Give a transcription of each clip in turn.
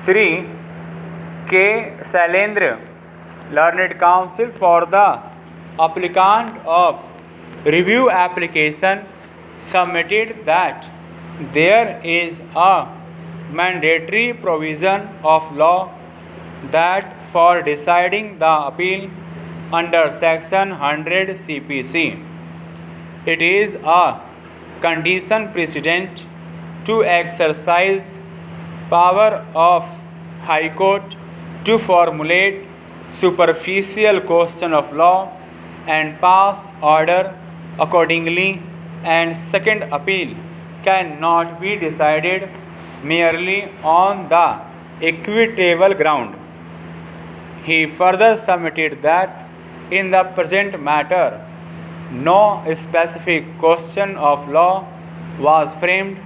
Sri K. Sailendra, Learned Counsel for the applicant of review application, submitted that there is a mandatory provision of law that for deciding the appeal under section 100 CPC, it is a condition precedent to exercise power of High Court to formulate superficial question of law and pass order accordingly, and second appeal cannot be decided merely on the equitable ground. He further submitted that in the present matter no specific question of law was framed,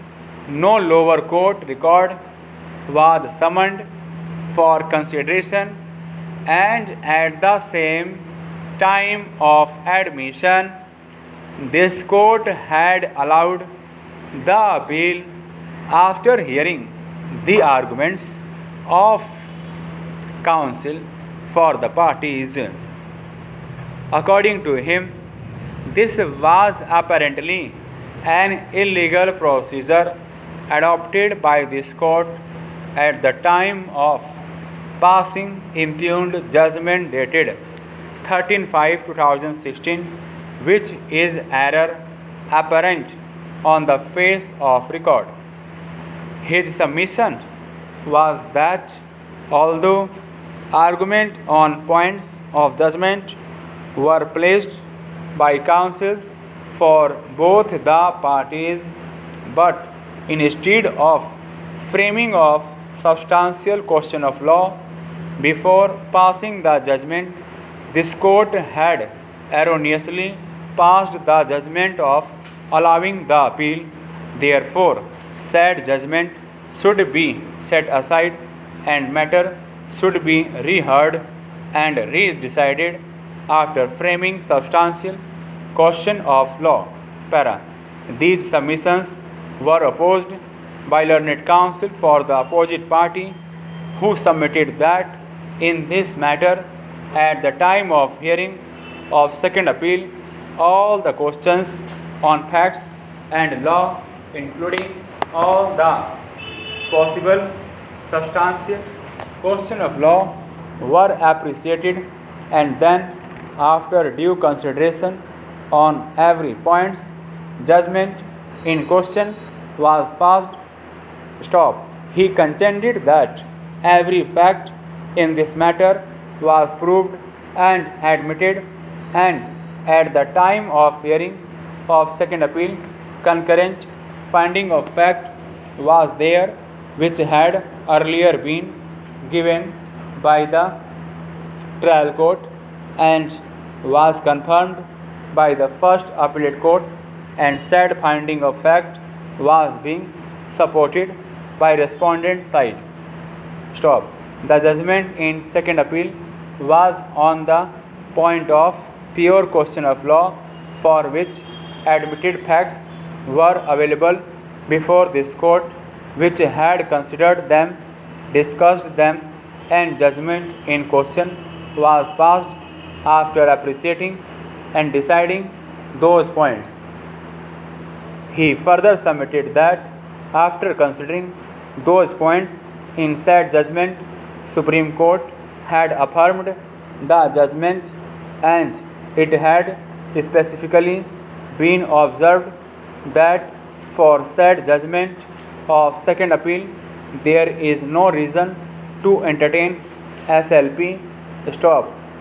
no lower court record was summoned for consideration, and at the same time of admission this court had allowed the appeal after hearing the arguments of counsel for the parties. According to him, this was apparently an illegal procedure adopted by this court at the time of passing impugned judgment dated 13/5/2016, which is error apparent on the face of record. His submission was that although argument on points of judgment were placed by counsels for both the parties, but instead of framing of substantial question of law before passing the judgment, this court had erroneously passed the judgment of allowing the appeal. Therefore, said judgment should be set aside and matter should be reheard and re-decided after framing substantial question of law. Para. These submissions were opposed by learned counsel for the opposite party, who submitted that in this matter at the time of hearing of second appeal all the questions on facts and law, including all the possible substantial question of law, were appreciated, and then after due consideration on every point's judgment in question was passed. He contended that every fact in this matter was proved and admitted, and at the time of hearing of second appeal concurrent finding of fact was there, which had earlier been given by the trial court and was confirmed by the first appellate court, and said finding of fact was being supported by respondent side. The judgment in second appeal was on the point of pure question of law for which admitted facts were available before this court, which had considered them, discussed them, and judgment in question was passed after appreciating and deciding those points. He further submitted that after considering those points in said judgment, Supreme Court had affirmed the judgment, and it had specifically been observed that for said judgment of second appeal there is no reason to entertain SLP.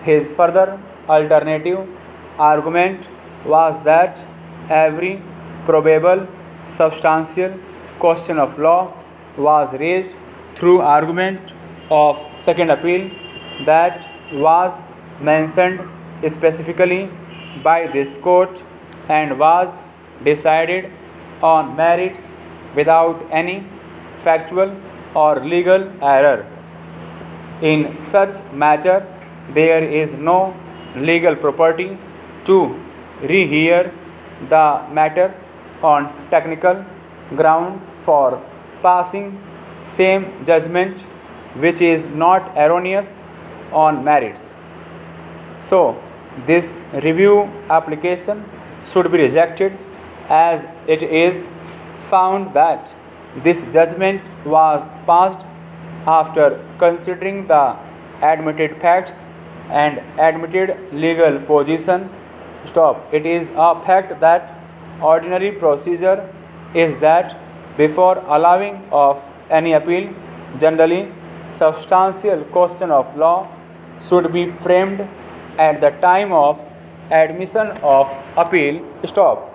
His further alternative argument was that every probable substantial question of law was raised through argument of second appeal that was mentioned specifically by this court and was decided on merits without any factual or legal error. In such matter, there is no legal property to rehear the matter on technical ground for passing same judgment which is not erroneous on merits. So, this review application should be rejected as it is found that this judgment was passed after considering the admitted facts and admitted legal position. Stop. It is a fact that ordinary procedure is that before allowing of any appeal, generally substantial question of law should be framed at the time of admission of appeal. Stop.